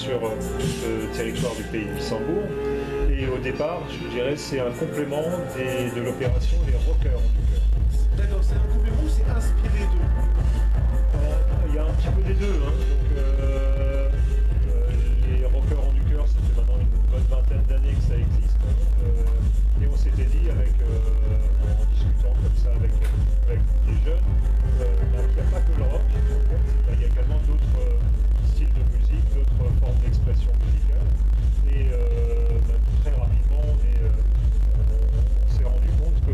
sur le territoire du pays de Luxembourg. Et au départ, je dirais, c'est un complément de l'opération Les Rockers en tout cas. D'accord, c'est un complément ou c'est inspiré d'eux? Il y a un petit peu des deux. Hein. Donc, les Rockers en du cœur, ça fait maintenant une bonne vingtaine d'années que ça existe. Et on s'était dit, en discutant comme ça avec les jeunes, qu'il n'y a pas que le rock. En fait, il y a également d'autres styles de musique, d'autres formes d'expression musicale. Et très rapidement, on s'est rendu compte que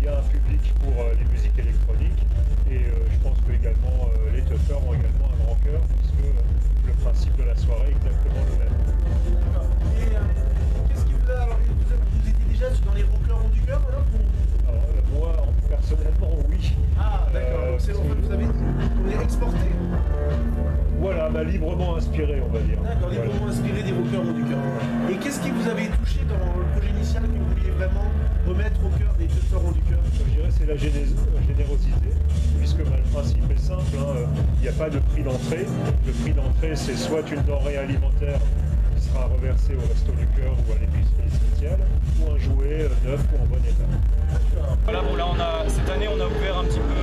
il y a un public pour les musiques électroniques. Et je pense que également les tuffers ont également un rocker, puisque le principe de la soirée est exactement le même. D'accord. Et qu'est-ce qui vous a... Alors, vous étiez déjà dans les rockers en du cœur alors Moi, personnellement, oui. Ah, d'accord. Donc c'est en fait, vous avez exporté. Voilà, librement inspiré, on va dire. D'accord, librement inspiré des rockers en du cœur. Et qu'est-ce qui vous avait touché dans le projet initial que vous vouliez vraiment remettre au cœur des tuffers en du cœur? Je dirais c'est la générosité, puisque le principe est simple, il n'y a pas de prix d'entrée. Le prix d'entrée, c'est soit une denrée alimentaire qui sera reversée au Resto du Cœur ou à l'épicerie spéciale, ou un jouet neuf ou en bon état. Voilà, bon là cette année on a ouvert un petit peu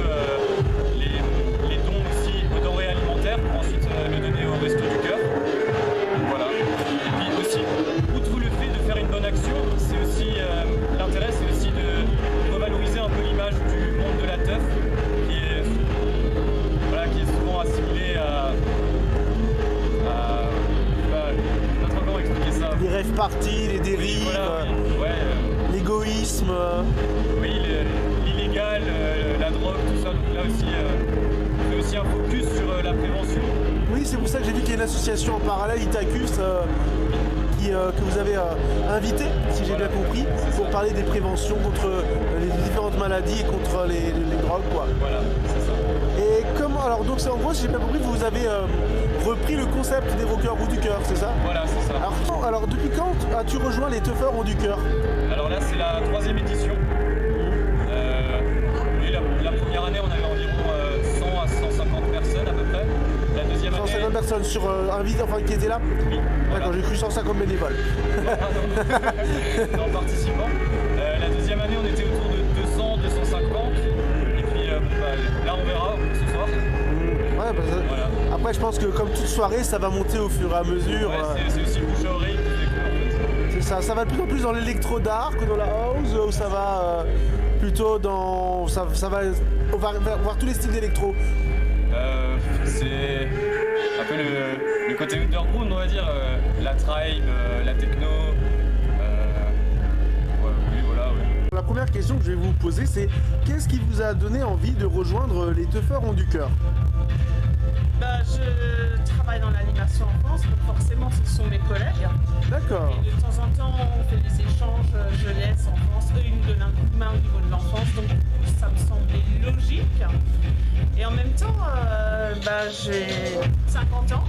les dons aussi aux denrées alimentaires pour ensuite le donner au Resto du Cœur. Voilà. Et puis aussi, outre le fait de faire une bonne action, c'est aussi l'intérêt, c'est aussi de revaloriser un peu l'image du monde de la teuf qui est souvent assimilé à pas trop comment expliquer ça. Les rêves parties, les dérives, Oui, voilà, l'égoïsme. Oui, l'illégal, la drogue, tout ça. Donc là aussi, on fait aussi un focus sur la prévention. Oui, c'est pour ça que j'ai vu qu'il y a une association en parallèle, Itacus, que vous avez invité, si j'ai bien compris, pour parler des préventions contre les différentes maladies et contre les drogues, quoi. Voilà, c'est ça. Et comment, alors donc c'est en gros, si j'ai bien compris, vous avez repris le concept des rockers ou du cœur, c'est ça? Voilà, c'est ça. Alors depuis quand as-tu rejoint les tuffers en du cœur? Alors là, c'est la 3e édition. Oui, la première année, on avait environ 100 à 150 personnes à peu près. La deuxième année... 150 personnes sur qui étaient là? Oui. D'accord, j'ai cru 150 bénévoles. Non, participants. La deuxième année, on était autour de 200, 250. Et puis là, on verra ce soir. Ouais, voilà. Après, je pense que comme toute soirée, ça va monter au fur et à mesure. Ouais, c'est aussi bouche à oreille qui fait que, en fait. C'est ça va de plus en plus dans l'électro dark que dans la house, ou ça va plutôt dans... On va voir tous les styles d'électro. C'est un peu le côté underground, on va dire, la tribe, la techno. Oui, voilà. Ouais. La première question que je vais vous poser, c'est qu'est-ce qui vous a donné envie de rejoindre les tuffers ont du cœur? Je travaille dans l'animation en France, donc forcément ce sont mes collègues. D'accord. Et de temps en temps, on fait des échanges jeunesse en France. Eux, ils me donnent un coup de main au niveau de l'enfance, donc ça me semblait logique. Et en même temps, j'ai 50 ans.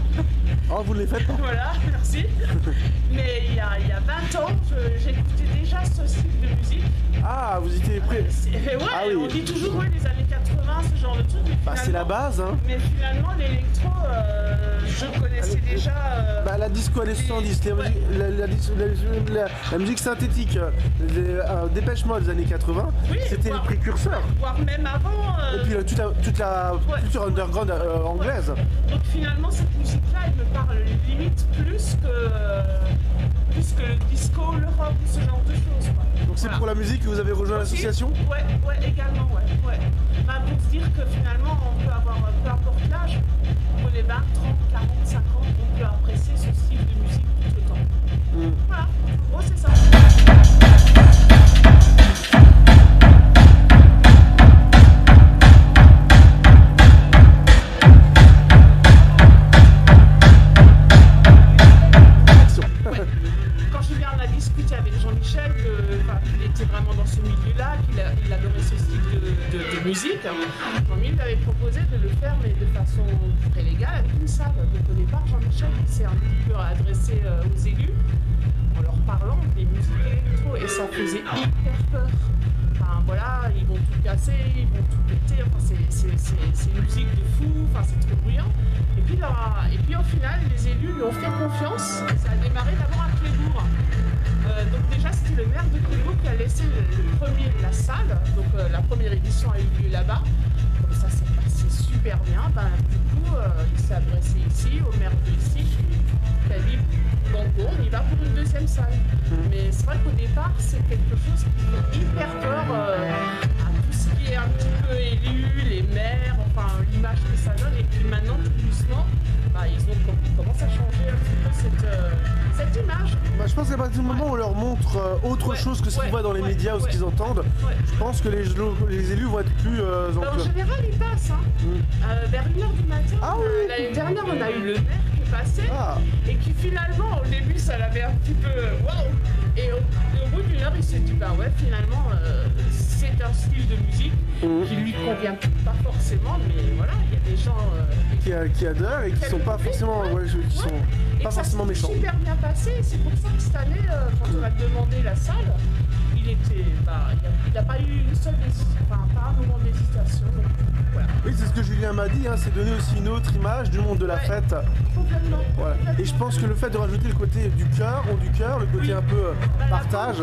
Oh, vous ne les faites pas? Voilà, merci. Mais il y a 20 ans, j'écoutais déjà ce style de musique. Ah, vous étiez prêts? Ouais, ah, oui. On dit toujours les années 80, ce genre de truc. C'est la base, hein. Mais finalement, l'électro, je connaissais déjà... la disco années 70, la musique synthétique, Dépêche Mode des années 80, oui, c'était les précurseurs. Voire même avant... Et puis toute la culture underground anglaise. Donc finalement, cette musique-là, elle me parle limite plus que le disco, le rock, ce genre de choses. Quoi. Donc c'est pour la musique que vous avez rejoint l'association? Ouais, également, ouais. Pour se dire que finalement, on peut avoir, peu importe l'âge, entre les 20, 30, 40, 50, on peut apprécier ce style de musique tout le temps. Voilà, en gros, c'est ça. Quand je viens de la discuter avec Jean-Michel, qu'il était vraiment dans ce milieu-là, qu'il adorait ce style de musique, Jean-Michel avait proposé de le faire, mais de façon très légale, avec une salle. Donc au départ, Jean-Michel s'est un petit peu adressé aux élus en leur parlant des musiques électro, et ça faisait hyper peur. Enfin voilà, ils vont tout casser. passer, ils vont tout péter, enfin, c'est une musique de fou, enfin, c'est trop bruyant. Et puis au final, les élus lui ont fait confiance, ça a démarré d'abord à Clébourg. Donc déjà, c'était le maire de Clébourg qui a laissé la salle, donc la première édition a eu lieu là-bas. Comme ça s'est passé super bien. Du coup, il s'est adressé ici, au maire de ici, qui a dit Banco, on y va pour une deuxième salle. Mais c'est vrai qu'au départ, c'est quelque chose qui fait hyper peur à tout ce qui est un petit peu élu, les maires, enfin l'image que ça donne. Et puis maintenant, tout doucement, ils commencent à changer un petit peu cette image. Je pense qu'à partir du moment où on leur montre autre chose que ce qu'ils voient dans les médias ou ce qu'ils entendent, je pense que les élus vont être plus En général, ils passent. Vers 1h du matin, l'année dernière, on a eu le maire qui est passé et qui finalement, au début, ça l'avait un petit peu waouh. Et au bout d'une heure, il s'est dit finalement, c'est un style de musique qui lui convient pas forcément, mais voilà, il y a des gens qui adorent et qui sont pas forcément forcément méchants. Ça s'est super bien passé. C'est pour ça que cette année, quand on a demandé la salle, il n'a pas eu une seule pas un moment d'hésitation. Voilà. Oui, c'est ce que Julien m'a dit, c'est donner aussi une autre image du monde de la fête. Complètement. Voilà. Et je pense que le fait de rajouter le côté du cœur, le côté un peu partage,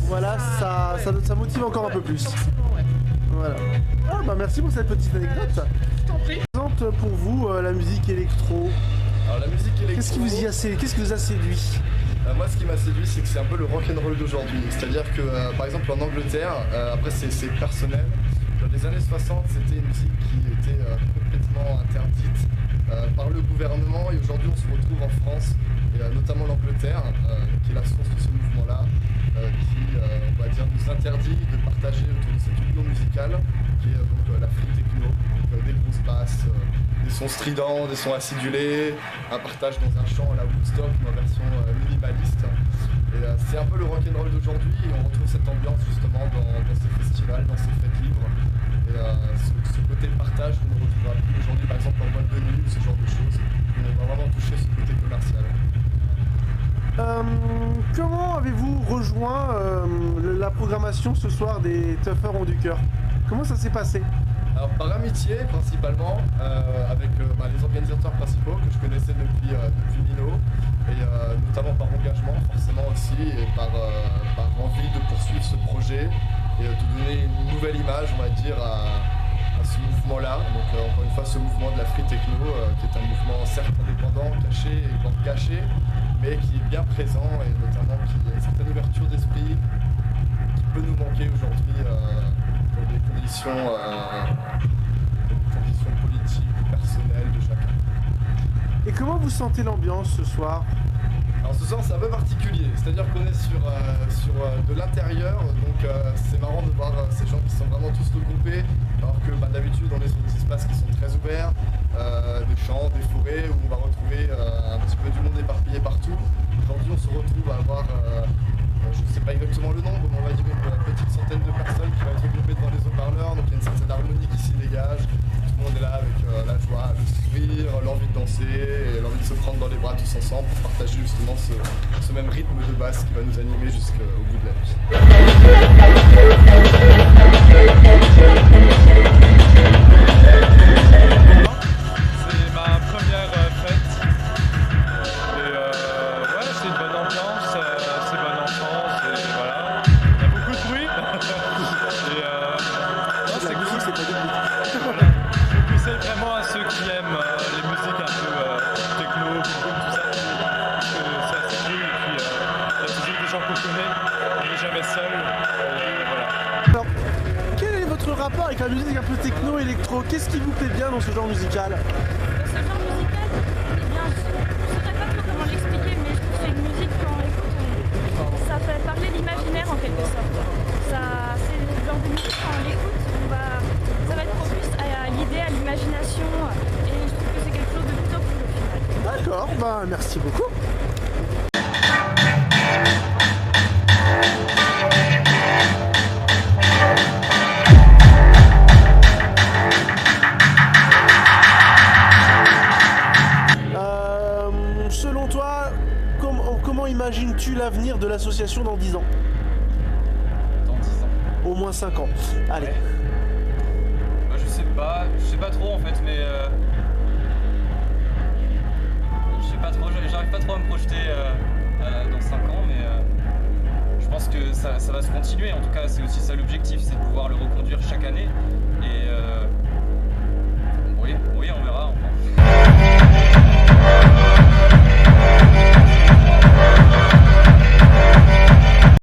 voilà, ça motive encore un peu plus. Voilà. Merci pour cette petite anecdote. Je t'en prie. Présente pour vous la musique électro. Alors la musique électro. Qu'est-ce qui vous a séduit? Moi, ce qui m'a séduit, c'est que c'est un peu le rock'n'roll d'aujourd'hui. C'est-à-dire que, par exemple, en Angleterre, après c'est personnel, dans les années 60, c'était une musique qui était complètement interdite par le gouvernement. Et aujourd'hui, on se retrouve en France, et notamment l'Angleterre, qui est la source de ce mouvement-là, qui, on va dire, nous interdit de partager autour de cette union musicale, qui est donc la free techno, donc des grosses basses, des sons stridents, des sons acidulés, un partage dans un chant à la Woodstock, une version minimaliste. Et c'est un peu le rock'n'roll d'aujourd'hui, et on retrouve cette ambiance justement dans ces festivals, dans ces fêtes libres. Et ce côté partage qu'on ne retrouvera plus aujourd'hui, par exemple en boîte de nuit ou ce genre de choses, où on va vraiment toucher ce côté commercial. Comment avez-vous rejoint la programmation ce soir des Tuffers ont du cœur? Comment ça s'est passé? Alors par amitié principalement, avec les organisateurs principaux que je connaissais depuis Nino, et notamment par engagement forcément aussi, et par envie de poursuivre ce projet et de donner une nouvelle image, on va dire, à ce mouvement-là. Donc encore une fois, ce mouvement de la free techno, qui est un mouvement certes indépendant, caché et voire caché, mais qui est bien présent, et notamment qui a une certaine ouverture d'esprit qui peut nous manquer aujourd'hui dans des conditions politiques, personnelles de chacun. Et comment vous sentez l'ambiance ce soir? Alors ce soir c'est un peu particulier, c'est-à-dire qu'on est sur de l'intérieur, donc c'est marrant de voir ces gens qui sont vraiment tous regroupés, alors que d'habitude on est sur des espaces qui sont très ouverts, des champs, des forêts, où on va retrouver un petit peu du monde éparpillé partout. Aujourd'hui on se retrouve à avoir, je ne sais pas exactement le nombre, mais on va dire une petite centaine de personnes qui vont être regroupées devant les haut-parleurs, donc il y a une certaine harmonie qui s'y dégage. Tout le monde est là avec la joie, le sourire, l'envie de danser, et l'envie de se prendre dans les bras tous ensemble pour partager justement ce même rythme de basse qui va nous animer jusqu'au bout de la nuit. C'est ma première fête. Et c'est une bonne ambiance, c'est bonne enfance, et voilà. Il y a beaucoup de bruit. Et c'est cool. C'est pas du Voilà. Je conseille vraiment à ceux qui aiment les musiques un peu techno, boom, tout ça. Parce que c'est assez cool. Et puis il y a toujours des gens qu'on connaît. On n'est jamais seul. Voilà. Alors, quel est votre rapport avec la musique un peu techno, électro? Qu'est-ce qui vous plaît bien dans ce genre musical? Ce genre musical, eh bien, je ne saurais pas trop comment l'expliquer, mais je trouve que c'est une musique quand on l'écoute, ça fait parler l'imaginaire en quelque sorte. C'est le genre de musique quand on l'écoute, ça va être propice à l'idée, à l'imagination, et je trouve que c'est quelque chose de plutôt cool au final. D'accord, merci beaucoup. Selon toi, comment imagines-tu l'avenir de l'association dans 10 ans? Dans 10 ans. au moins 5 ans. Allez. Ouais. Bah, je sais pas trop en fait, mais je sais pas trop, j'arrive pas trop à me projeter dans 5 ans, mais je pense que ça va se continuer. En tout cas, c'est aussi ça l'objectif, c'est de pouvoir le reconduire chaque année. Et